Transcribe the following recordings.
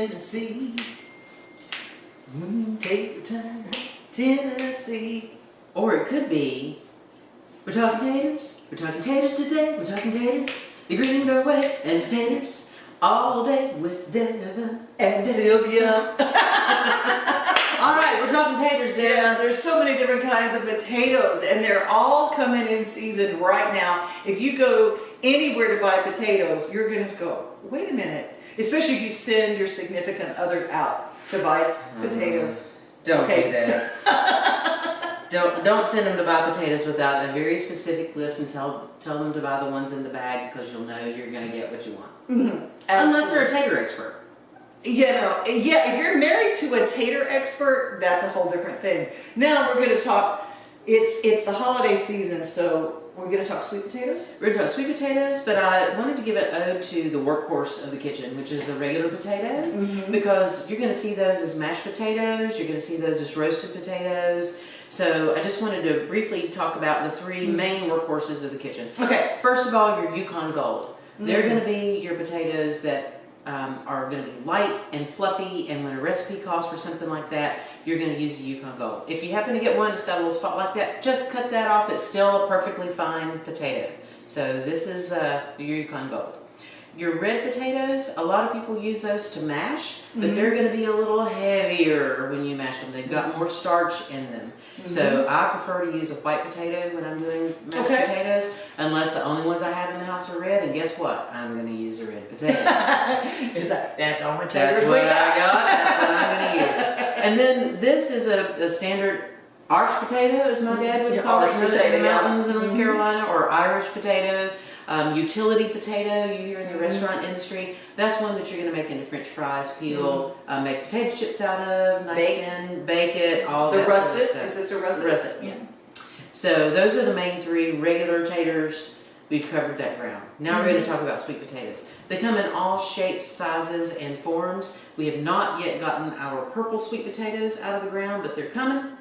Tennessee. Take your time, Tennessee. Or it could be, we're talking taters. We're talking taters today. We're talking taters. The green doorway and taters all day with Devon And Sylvia. All right, we're talking taters, Devon. Yeah, there's so many different kinds of potatoes, and they're all coming in season right now. If you go anywhere to buy potatoes, you're going to go, wait a minute. Especially if you send your significant other out to buy potatoes. Don't do that. Don't send them to buy potatoes without a very specific list, and tell them to buy the ones in the bag, because you'll know you're going to get what you want. Mm-hmm. Unless they're a tater expert. If you're married to a tater expert, that's a whole different thing. Now we're going to talk, it's the holiday season, so we're going to talk sweet potatoes? We're going to talk sweet potatoes, but I wanted to give an ode to the workhorse of the kitchen, which is the regular potato, because you're going to see those as mashed potatoes, you're going to see those as roasted potatoes. So I just wanted to briefly talk about the three main workhorses of the kitchen. Okay. First of all, your Yukon Gold. They're going to be your potatoes that are going to be light and fluffy, and when a recipe calls for something like that, you're going to use the Yukon Gold. If you happen to get one that's got a little spot like that, just cut that off. It's still a perfectly fine potato. So this is your Yukon Gold. Your red potatoes, a lot of people use those to mash, but they're going to be a little heavier when you mash them. They've got more starch in them. So I prefer to use a white potato when I'm doing mashed potatoes, unless the only ones I have in the house are red, and guess what? I'm going to use a red potato. That's all my taters. That's what I got. That's what I'm going to use. And then this is a standard arch potato, as my dad would call it, in the mountains in North Carolina, or Irish potato. Utility potato you hear in the restaurant industry. That's one that you're going to make into French fries, peel, make potato chips out of, nice thin, bake it, all that russet. Sort of stuff. Is this a russet? Russet, yeah. So those are the main three regular taters. We've covered that ground. Now we're going to talk about sweet potatoes. They come in all shapes, sizes, and forms. We have not yet gotten our purple sweet potatoes out of the ground, but they're coming.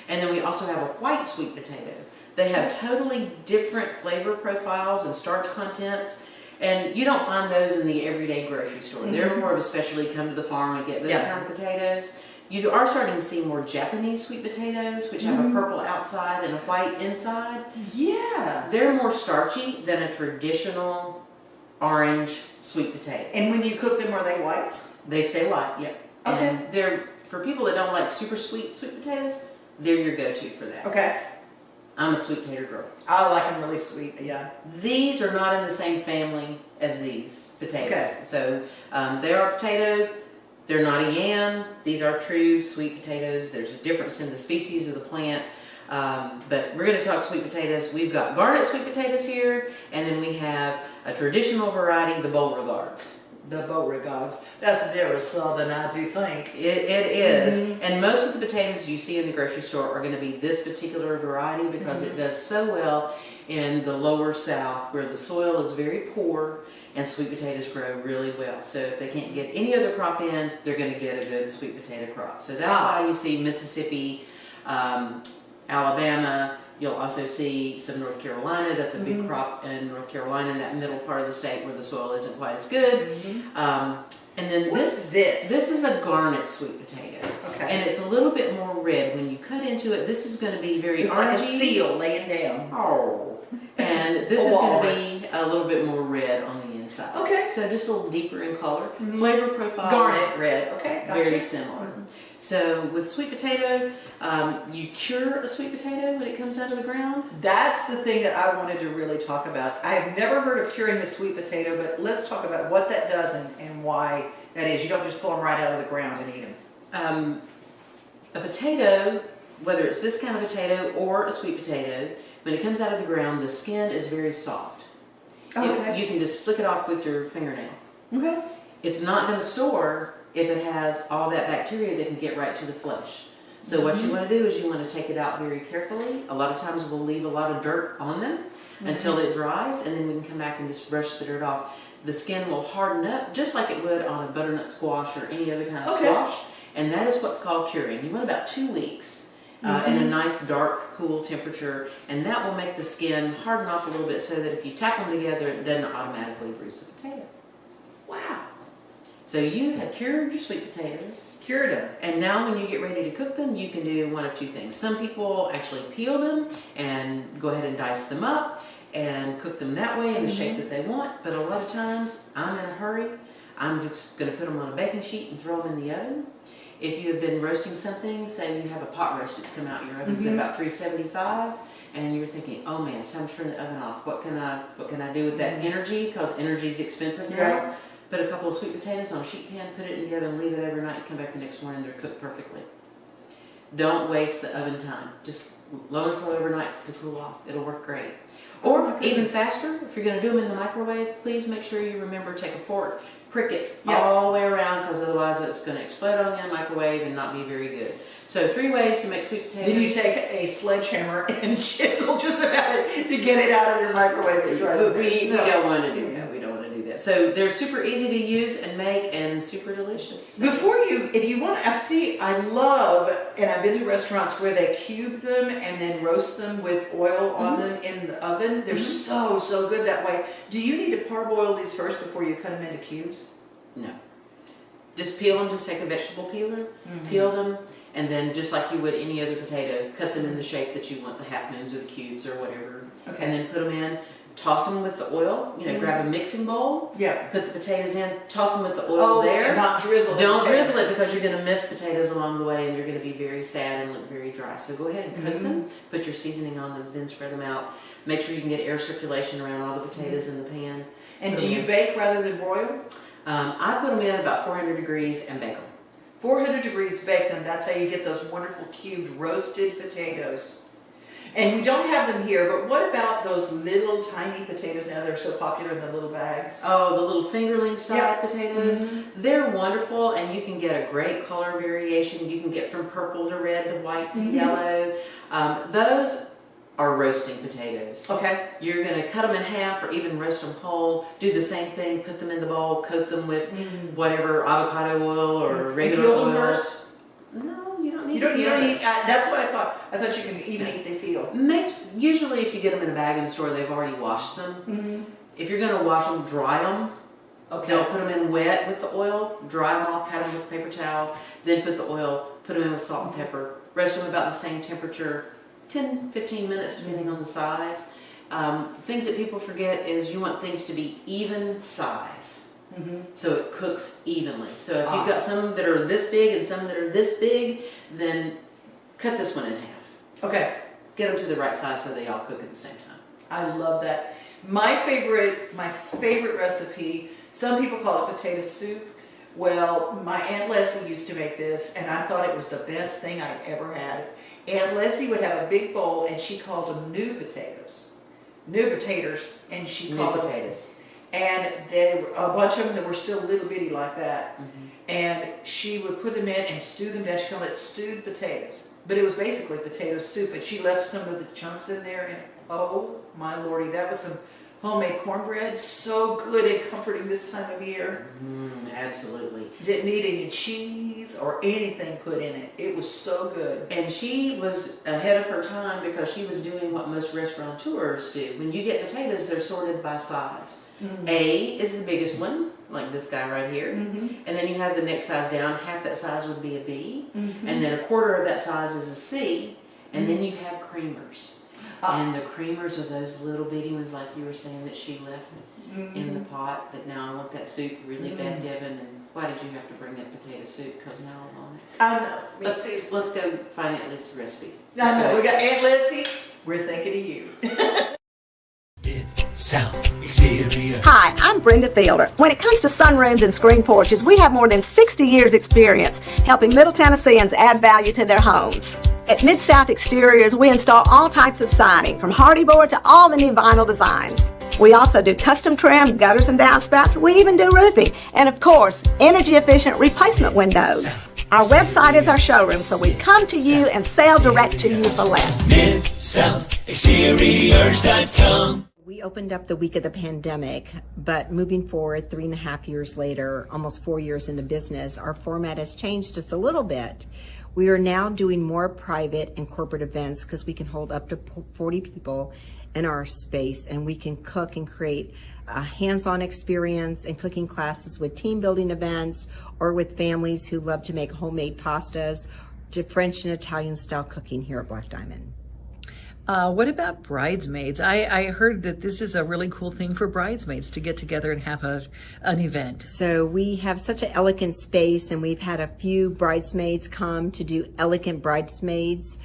And then we also have a white sweet potato. They have totally different flavor profiles and starch contents, and you don't find those in the everyday grocery store. They're more of a specialty, come to the farm and get those kind of potatoes. You are starting to see more Japanese sweet potatoes, which have a purple outside and a white inside. Yeah. They're more starchy than a traditional orange sweet potato. And when you cook them, are they white? They stay white, yeah. Okay. And they're, for people that don't like super sweet potatoes, they're your go-to for that. Okay. I'm a sweet potato girl. I like them really sweet, yeah. These are not in the same family as these potatoes. Okay. So they are a potato. They're not a yam. These are true sweet potatoes. There's a difference in the species of the plant. But we're going to talk sweet potatoes. We've got garnet sweet potatoes here, and then we have a traditional variety, the Beauregards. The Beauregards. That's very southern, I do think. It is. And most of the potatoes you see in the grocery store are going to be this particular variety, because it does so well in the lower south, where the soil is very poor and sweet potatoes grow really well. So if they can't get any other crop in, they're going to get a good sweet potato crop. So that's why you see Mississippi, Alabama. You'll also see some North Carolina. That's a big crop in North Carolina, in that middle part of the state where the soil isn't quite as good. And then this is a garnet sweet potato. Okay. And it's a little bit more red. When you cut into it, this is going to be very orangey. Like a seal laying down. Oh. And this is going to be a little bit more red on the inside. Okay. So just a little deeper in color. Flavor profile. Garnet red. Okay. Gotcha. Very similar. So with sweet potato, you cure a sweet potato when it comes out of the ground? That's the thing that I wanted to really talk about. I have never heard of curing a sweet potato, but let's talk about what that does and why that is. You don't just pull them right out of the ground and eat them. A potato, whether it's this kind of potato or a sweet potato, when it comes out of the ground, the skin is very soft. Okay. You can just flick it off with your fingernail. Okay. It's not going to store if it has all that bacteria that can get right to the flesh. So what you want to do is you want to take it out very carefully. A lot of times we'll leave a lot of dirt on them until it dries, and then we can come back and just brush the dirt off. The skin will harden up just like it would on a butternut squash or any other kind of squash, and that is what's called curing. You want about 2 weeks in a nice dark, cool temperature, and that will make the skin harden off a little bit so that if you tap them together, it doesn't automatically bruise the potato. Wow. So you have cured your sweet potatoes. Cured them. And now when you get ready to cook them, you can do one of two things. Some people actually peel them and go ahead and dice them up and cook them that way in the shape that they want. But a lot of times, I'm in a hurry. I'm just going to put them on a baking sheet and throw them in the oven. If you have been roasting something, say you have a pot roast that's come out, your oven's at about 375, and you're thinking, oh man, it's time to turn the oven off. What can I do with that energy? Because energy is expensive now. Put a couple of sweet potatoes on a sheet pan, put it in the oven, leave it overnight, you come back the next morning, they're cooked perfectly. Don't waste the oven time. Just low and slow overnight to cool off. It'll work great. Or even faster, if you're going to do them in the microwave, please make sure you remember to take a fork, prick it all the way around, because otherwise it's going to explode on you in the microwave and not be very good. So 3 ways to make sweet potatoes. Then you take a sledgehammer and chisel just about it to get it out of your microwave. We don't want to do that. We don't want to do that. So they're super easy to use and make and super delicious. If you want, I love, and I've been to restaurants where they cube them and then roast them with oil on them in the oven. They're so good that way. Do you need to parboil these first before you cut them into cubes? No. Just peel them, just take a vegetable peeler, peel them, and then just like you would any other potato, cut them in the shape that you want, the half moons or the cubes or whatever. Okay. And then put them in, toss them with the oil, grab a mixing bowl, put the potatoes in, toss them with the oil there. And not drizzle it. Don't drizzle it, because you're going to miss potatoes along the way and you're going to be very sad and look very dry. So go ahead and cook them, put your seasoning on them, then spread them out. Make sure you can get air circulation around all the potatoes in the pan. And do you bake rather than broil? I put them in about 400 degrees and bake them. 400 degrees, bake them. That's how you get those wonderful cubed roasted potatoes. And we don't have them here, but what about those little tiny potatoes now that are so popular in the little bags? Oh, the little fingerling style potatoes. They're wonderful, and you can get a great color variation. You can get from purple to red to white to yellow. Those are roasting potatoes. Okay. You're going to cut them in half or even roast them whole. Do the same thing, put them in the bowl, coat them with whatever avocado oil or regular oil. Them first? No, you don't need to. You don't eat. That's what I thought. I thought you can even eat the peel. Usually, if you get them in a bag in the store, they've already washed them. If you're going to wash them, dry them. Okay. Don't put them in wet with the oil. Dry them off, pat them with a paper towel. Then put the oil. Put them in with salt and pepper. Roast them about the same temperature. 10-15 minutes depending on the size. Things that people forget is you want things to be even size, so it cooks evenly. So if you've got some that are this big and some that are this big, then cut this one in half. Okay. Get them to the right size so they all cook at the same time. I love that. My favorite recipe, some people call it potato soup. Well, my Aunt Lessie used to make this, and I thought it was the best thing I'd ever had. Aunt Lessie would have a big bowl, and she called them new potatoes. New potatoes, and she called them. And there were a bunch of them that were still little bitty like that. And she would put them in and stew them down. She called it stewed potatoes. But it was basically potato soup, and she left some of the chunks in there, and oh my lordy, that was some homemade cornbread, so good and comforting this time of year. Absolutely. Didn't need any cheese or anything put in it. It was so good. And she was ahead of her time because she was doing what most restaurateurs do. When you get potatoes, they're sorted by size. A is the biggest one, like this guy right here. And then you have the next size down. Half that size would be a B. And then a quarter of that size is a C. And then you have creamers. And the creamers are those little bitty ones, like you were saying, that she left in the pot. That now I want that soup really bad, Devon. And why did you have to bring up potato soup? Because now I want it. I know. Let's go find Aunt Leslie's recipe. I know. We got Aunt Leslie. We're thinking of you. South Exterior. Hi, I'm Brenda Fielder. When it comes to sunrooms and screen porches, we have more than 60 years experience helping Middle Tennesseans add value to their homes. At Mid-South Exteriors, we install all types of siding, from hardy board to all the new vinyl designs. We also do custom trim, gutters and downspouts. We even do roofing. And of course, energy-efficient replacement windows. Our website is our showroom, so we come to you and sell direct to you for less. MidSouthExteriors.com. We opened up the week of the pandemic, but moving forward 3.5 years later, almost 4 years into business, our format has changed just a little bit. We are now doing more private and corporate events because we can hold up to 40 people in our space, and we can cook and create a hands-on experience and cooking classes with team building events or with families who love to make homemade pastas, to French and Italian style cooking here at Black Diamond. What about bridesmaids? I heard that this is a really cool thing for bridesmaids to get together and have an event. So we have such an elegant space, and we've had a few bridesmaids come to do elegant bridesmaids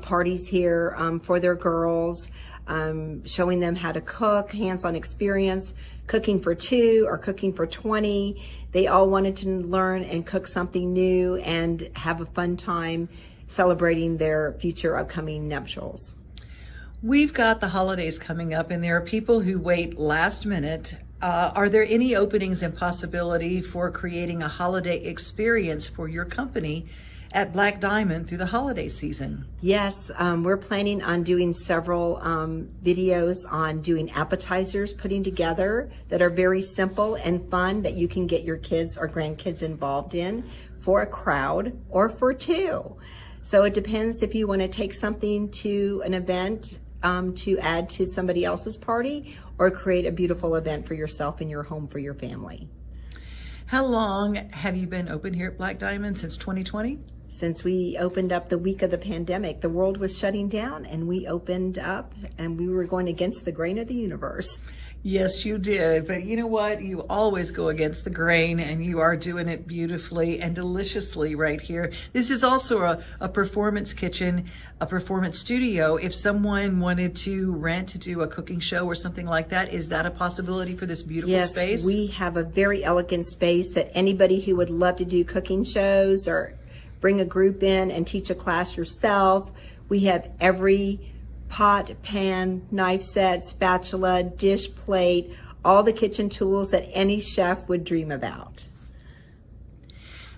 parties here for their girls, showing them how to cook, hands-on experience, cooking for 2 or cooking for 20. They all wanted to learn and cook something new and have a fun time celebrating their future upcoming nuptials. We've got the holidays coming up, and there are people who wait last minute. Are there any openings and possibility for creating a holiday experience for your company at Black Diamond through the holiday season? Yes, we're planning on doing several videos on doing appetizers, putting together that are very simple and fun that you can get your kids or grandkids involved in for a crowd or for 2. So it depends if you want to take something to an event to add to somebody else's party, or create a beautiful event for yourself in your home for your family. How long have you been open here at Black Diamond? Since 2020? Since we opened up the week of the pandemic, the world was shutting down, and we opened up, and we were going against the grain of the universe. Yes, you did. But you know what? You always go against the grain, and you are doing it beautifully and deliciously right here. This is also a performance kitchen, a performance studio. If someone wanted to rent to do a cooking show or something like that, is that a possibility for this beautiful space? Yes, we have a very elegant space that anybody who would love to do cooking shows or bring a group in and teach a class yourself. We have every pot, pan, knife set, spatula, dish plate, all the kitchen tools that any chef would dream about.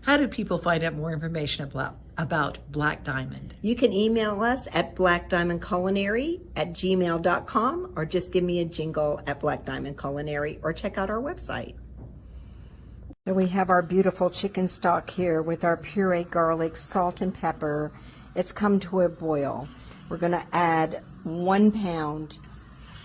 How do people find out more information about Black Diamond? You can email us at blackdiamondculinary@gmail.com, or just give me a jingle at Black Diamond Culinary, or check out our website. So we have our beautiful chicken stock here with our pureed garlic, salt, and pepper. It's come to a boil. We're going to add 1 pound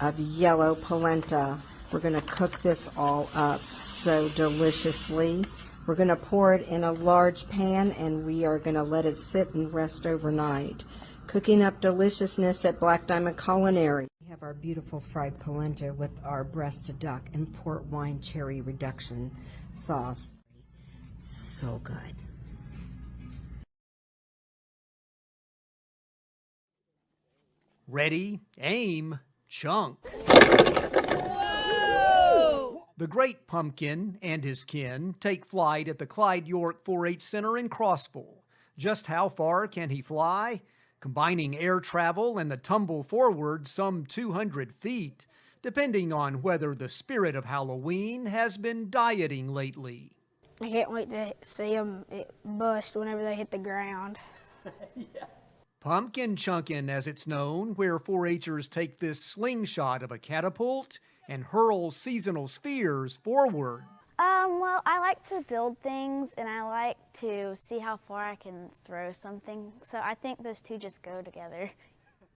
of yellow polenta. We're going to cook this all up so deliciously. We're going to pour it in a large pan, and we are going to let it sit and rest overnight. Cooking up deliciousness at Black Diamond Culinary. We have our beautiful fried polenta with our breast duck and port wine cherry reduction sauce. So good. Ready, aim, chunk. Whoa! The great Pumpkin and his kin take flight at the Clyde York 4-H Center in Crossville. Just how far can he fly? Combining air travel and the tumble forward some 200 feet, depending on whether the spirit of Halloween has been dieting lately. I can't wait to see them bust whenever they hit the ground. Yeah. Pumpkin Chunkin, as it's known, where 4-H'ers take this slingshot of a catapult and hurl seasonal spheres forward. Well, I like to build things, and I like to see how far I can throw something. So I think those two just go together.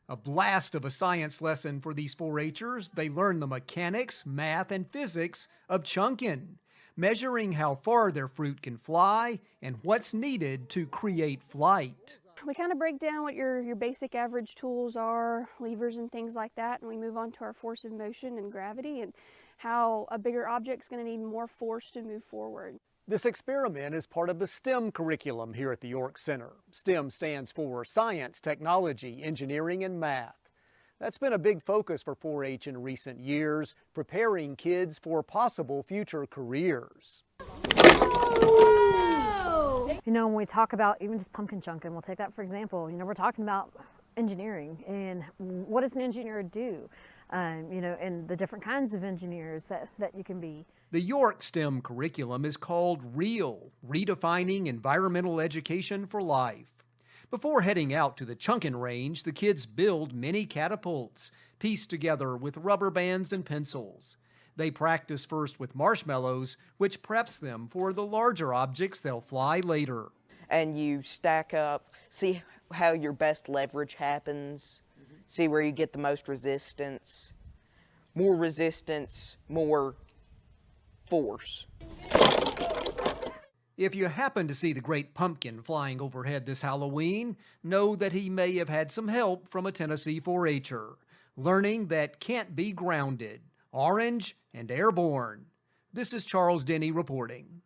A blast of a science lesson for these 4-H'ers. They learn the mechanics, math, and physics of chunkin, measuring how far their fruit can fly and what's needed to create flight. We kind of break down what your basic average tools are, levers and things like that, and we move on to our force of motion and gravity and how a bigger object's going to need more force to move forward. This experiment is part of the STEM curriculum here at the York Center. STEM stands for Science, Technology, Engineering, and Math. That's been a big focus for 4-H in recent years, preparing kids for possible future careers. You know, when we talk about even just pumpkin chunkin, we'll take that for example, you know, we're talking about engineering and what does an engineer do? You know, and the different kinds of engineers that you can be. The York STEM curriculum is called REAL, Redefining Environmental Education for Life. Before heading out to the Chunkin range, the kids build mini catapults, pieced together with rubber bands and pencils. They practice first with marshmallows, which preps them for the larger objects they'll fly later. and you stack up, see how your best leverage happens, see where you get the most resistance, more force. If you happen to see the great pumpkin flying overhead this Halloween, know that he may have had some help from a Tennessee 4-H'er, learning that can't be grounded, orange, and airborne. This is Charles Denny reporting.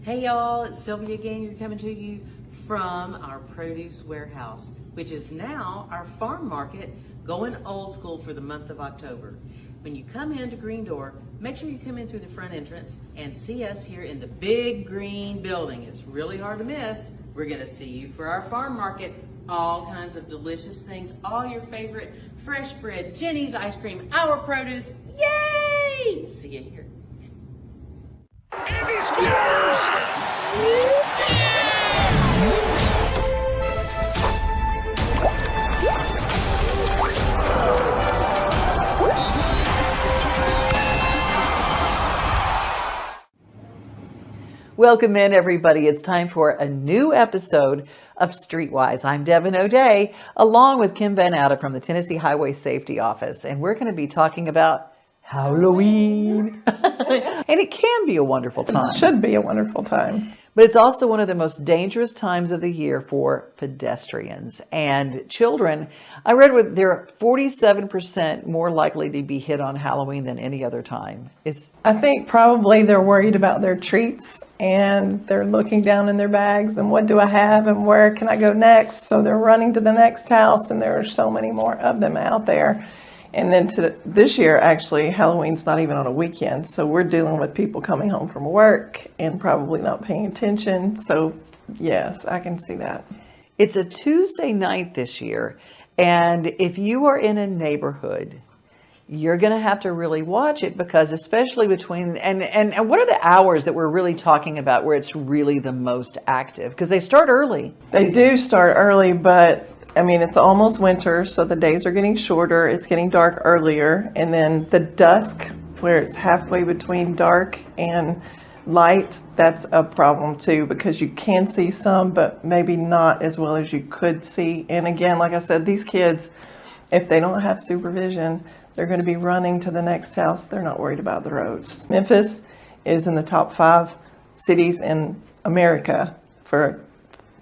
Hey y'all, it's Sylvia again. We're coming to you from our produce warehouse, which is now our farm market, going old school for the month of October. When you come into Green Door, make sure you come in through the front entrance and see us here in the big green building. It's really hard to miss. We're gonna see you for our farm market. All kinds of delicious things, all your favorite fresh bread, Jenny's ice cream, our produce. Yay! See you here. And he scores! Welcome in, everybody. It's time for a new episode of Streetwise. I'm Devin O'Day, along with Kim Van Outa from the Tennessee Highway Safety Office, and we're going to be talking about Halloween. And it can be a wonderful time. It should be a wonderful time. But it's also one of the most dangerous times of the year for pedestrians and children. I read they're 47% more likely to be hit on Halloween than any other time. I think probably they're worried about their treats and they're looking down in their bags and what do I have and where can I go next? So they're running to the next house, and there are so many more of them out there. And then this year, actually, Halloween's not even on a weekend. So we're dealing with people coming home from work and probably not paying attention. So yes, I can see that. It's a Tuesday night this year. And if you are in a neighborhood, you're going to have to really watch it, because especially between, and what are the hours that we're really talking about where it's really the most active? Because they start early. They do start early, but I mean, it's almost winter, so the days are getting shorter. It's getting dark earlier. And then the dusk, where it's halfway between dark and light, that's a problem too, because you can see some, but maybe not as well as you could see. And again, like I said, these kids, if they don't have supervision, they're going to be running to the next house. They're not worried about the roads. Memphis is in the top 5 cities in America for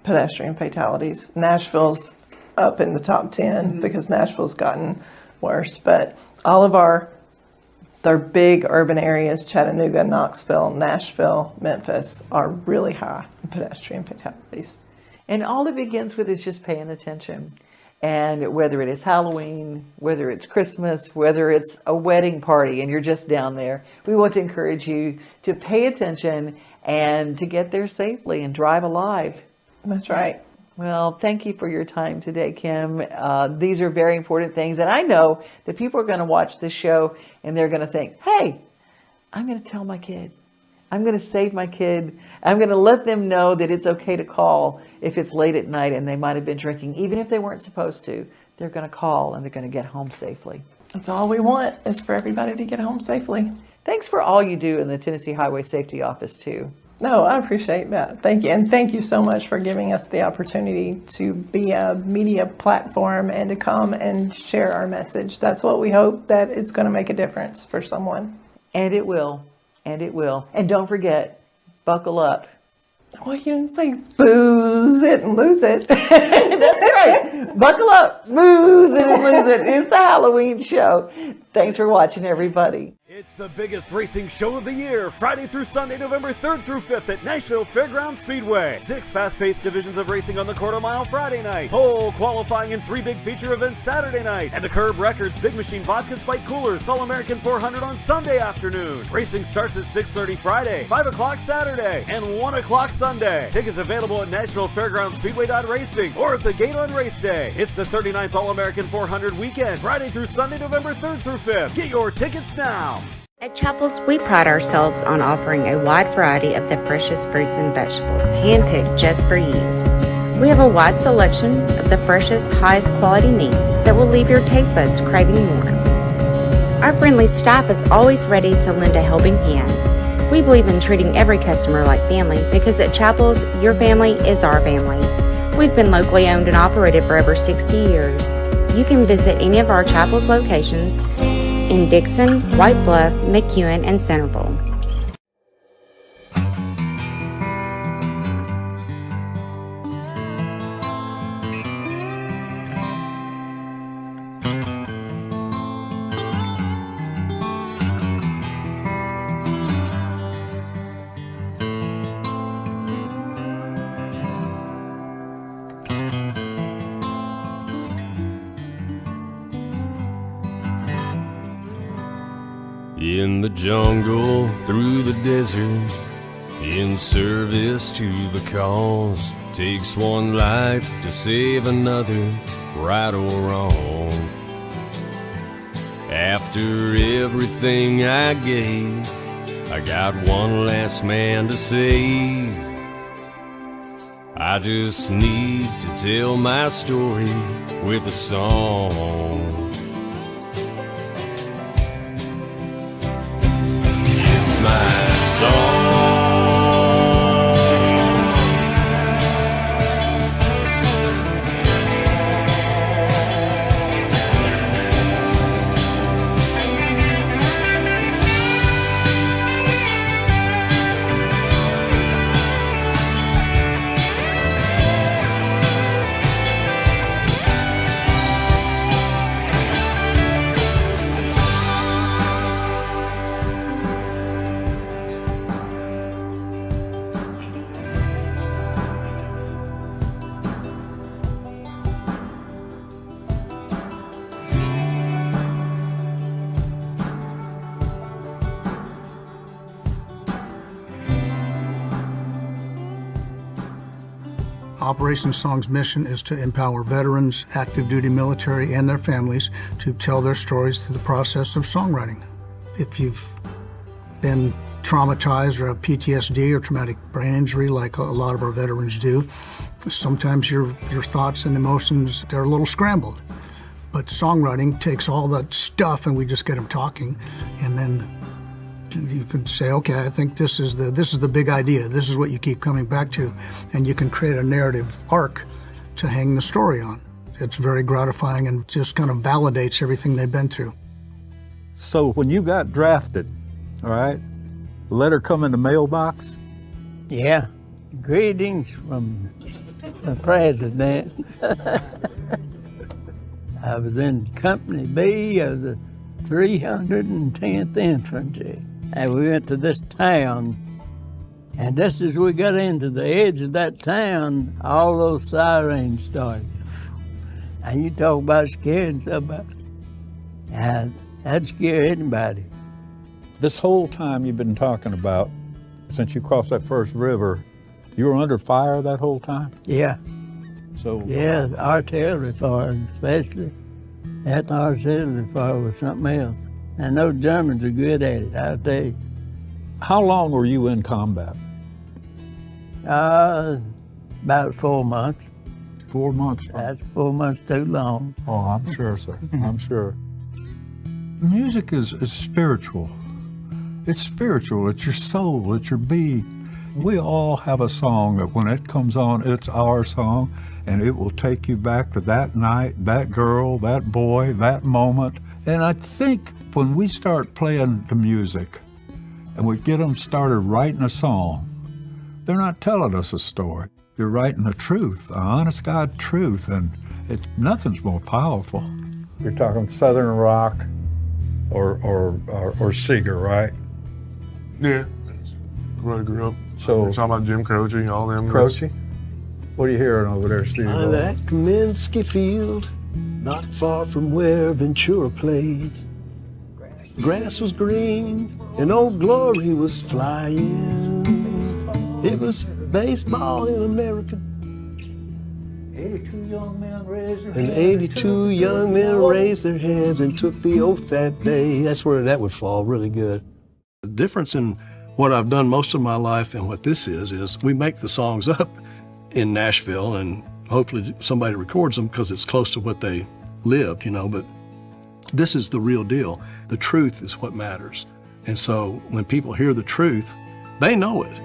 pedestrian fatalities. Nashville's up in the top 10 because Nashville's gotten worse. But all of their big urban areas, Chattanooga, Knoxville, Nashville, Memphis, are really high in pedestrian fatalities. And all it begins with is just paying attention. And whether it is Halloween, whether it's Christmas, whether it's a wedding party and you're just down there, we want to encourage you to pay attention and to get there safely and drive alive. That's right. Well, thank you for your time today, Kim. These are very important things. And I know that people are going to watch this show and they're going to think, hey, I'm going to tell my kid. I'm going to save my kid. I'm going to let them know that it's okay to call if it's late at night and they might have been drinking. Even if they weren't supposed to, they're going to call and they're going to get home safely. That's all we want, is for everybody to get home safely. Thanks for all you do in the Tennessee Highway Safety Office, too. No, I appreciate that. Thank you. And thank you so much for giving us the opportunity to be a media platform and to come and share our message. That's what we hope, that it's going to make a difference for someone. And it will. And it will. And don't forget, buckle up. Well, you didn't say booze it and lose it. That's right. Buckle up, booze it and lose it. It's the Halloween show. Thanks for watching, everybody. It's the biggest racing show of the year, Friday through Sunday, November 3rd through 5th at Nashville Fairgrounds Speedway. 6 fast-paced divisions of racing on the quarter mile Friday night, pole qualifying and 3 big feature events Saturday night, and the Curb Records Big Machine Vodka Spike Coolers All-American 400 on Sunday afternoon. Racing starts at 6:30 Friday, 5 o'clock Saturday, and 1 o'clock Sunday. Tickets available at Nashville Fairgrounds Speedway.racing or at the gate on race day. It's the 39th All-American 400 weekend, Friday through Sunday, November 3rd through 5th. Get your tickets now. At Chapels, we pride ourselves on offering a wide variety of the freshest fruits and vegetables, handpicked just for you. We have a wide selection of the freshest, highest quality meats that will leave your taste buds craving more. Our friendly staff is always ready to lend a helping hand. We believe in treating every customer like family because at Chapels, your family is our family. We've been locally owned and operated for over 60 years. You can visit any of our Chapels locations in Dixon, White Bluff, McEwen, and Centerville. In the jungle, through the desert, in service to the cause, takes one life to save another, right or wrong. After everything I gave, I got one last man to save. I just need to tell my story with a song. It's my song. Operation Song's mission is to empower veterans, active duty military, and their families to tell their stories through the process of songwriting. If you've been traumatized or have PTSD or traumatic brain injury like a lot of our veterans do, sometimes your thoughts and emotions, they're a little scrambled. But songwriting takes all that stuff and we just get them talking, and then you can say, okay, I think this is the big idea. This is what you keep coming back to, and you can create a narrative arc to hang the story on. It's very gratifying and just kind of validates everything they've been through. So when you got drafted, all right, letter come in the mailbox? Yeah, greetings from the president. I was in Company B of the 310th Infantry. And we went to this town, and just as we got into the edge of that town, all those sirens started. And you talk about scaring somebody, and that'd scare anybody. This whole time you've been talking about, since you crossed that first river, you were under fire that whole time? Yeah. So yeah, artillery fire especially. That artillery fire was something else. And those Germans are good at it, I'll tell you. How long were you in combat? About 4 months. 4 months? That's 4 months too long. Oh, I'm sure, sir. I'm sure. Music is spiritual. It's spiritual. It's your soul. It's your being. We all have a song that when it comes on, it's our song, and it will take you back to that night, that girl, that boy, that moment. And I think when we start playing the music and we get them started writing a song, they're not telling us a story. They're writing the truth, the honest God truth, and nothing's more powerful. You're talking Southern rock or Seeger, right? Yeah, that's where I grew up. So we're talking about Jim Croce, all them. Croce? What are you hearing over there, Steve? I'm at Kaminsky Field, not far from where Ventura played. Grass was green and Old Glory was flying. It was baseball in America. 82 young men raised their And hands. 82 young men raised their hands and took the oath that day. That's where that would fall really good. The difference in what I've done most of my life and what this is we make the songs up in Nashville, and hopefully somebody records them because it's close to what they lived, but this is the real deal. The truth is what matters. And so when people hear the truth, they know it.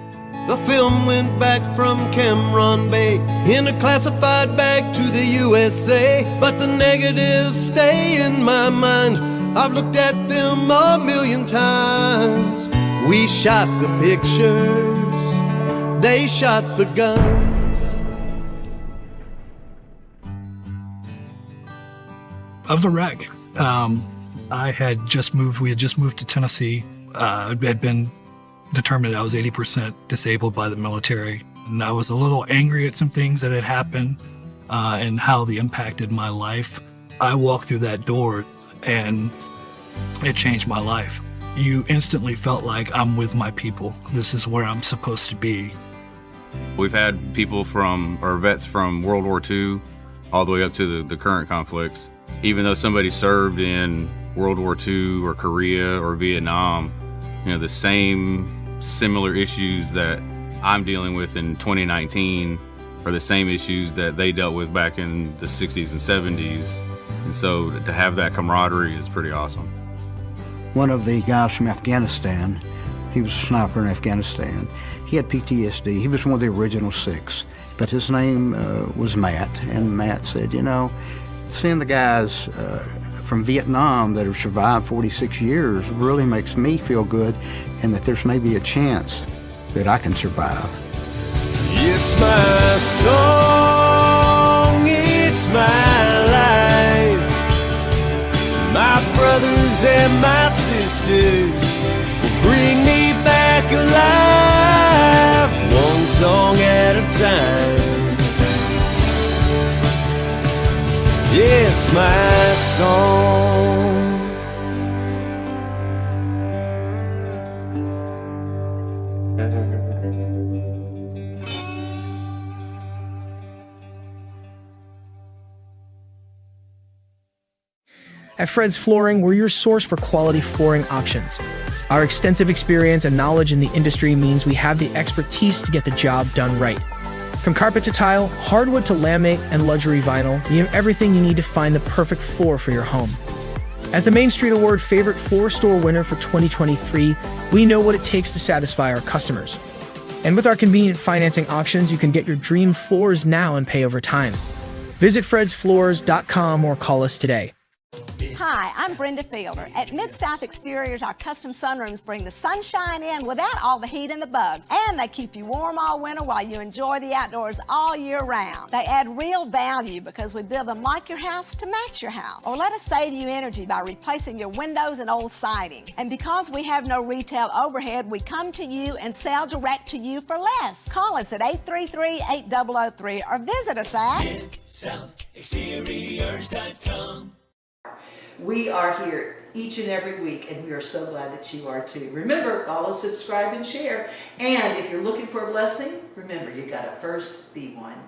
The film went back from Cameron Bay in a classified bag to the USA, but the negatives stay in my mind. I've looked at them a million times. We shot the pictures, they shot the guns. Of the wreck, I had just moved. We had just moved to Tennessee. I had been determined I was 80% disabled by the military, and I was a little angry at some things that had happened and how they impacted my life. I walked through that door, and it changed my life. You instantly felt like I'm with my people. This is where I'm supposed to be. We've had people vets from World War II all the way up to the current conflicts. Even though somebody served in World War II or Korea or Vietnam, the same similar issues that I'm dealing with in 2019 are the same issues that they dealt with back in the 60s and 70s. And so to have that camaraderie is pretty awesome. One of the guys from Afghanistan, he was a sniper in Afghanistan. He had PTSD. He was one of the original 6, but his name was Matt. And Matt said, seeing the guys from Vietnam that have survived 46 years really makes me feel good, and that there's maybe a chance that I can survive. It's my song, it's my life. My brothers and my sisters will bring me back alive, one song at a time. It's my song. At Fred's Flooring, we're your source for quality flooring options. Our extensive experience and knowledge in the industry means we have the expertise to get the job done right. From carpet to tile, hardwood to laminate, and luxury vinyl, we have everything you need to find the perfect floor for your home. As the Main Street Award Favorite Floor Store winner for 2023, we know what it takes to satisfy our customers. And with our convenient financing options, you can get your dream floors now and pay over time. Visit fredsfloors.com or call us today. Hi, I'm Brenda Fielder. At Mid-South Exteriors, our custom sunrooms bring the sunshine in without all the heat and the bugs. And they keep you warm all winter while you enjoy the outdoors all year round. They add real value because we build them like your house to match your house. Or let us save you energy by replacing your windows and old siding. And because we have no retail overhead, we come to you and sell direct to you for less. Call us at 833-8003 or visit us at MidSouthExteriors.com. We are here each and every week, and we are so glad that you are too. Remember, follow, subscribe, and share. And if you're looking for a blessing, remember, you got to first be one.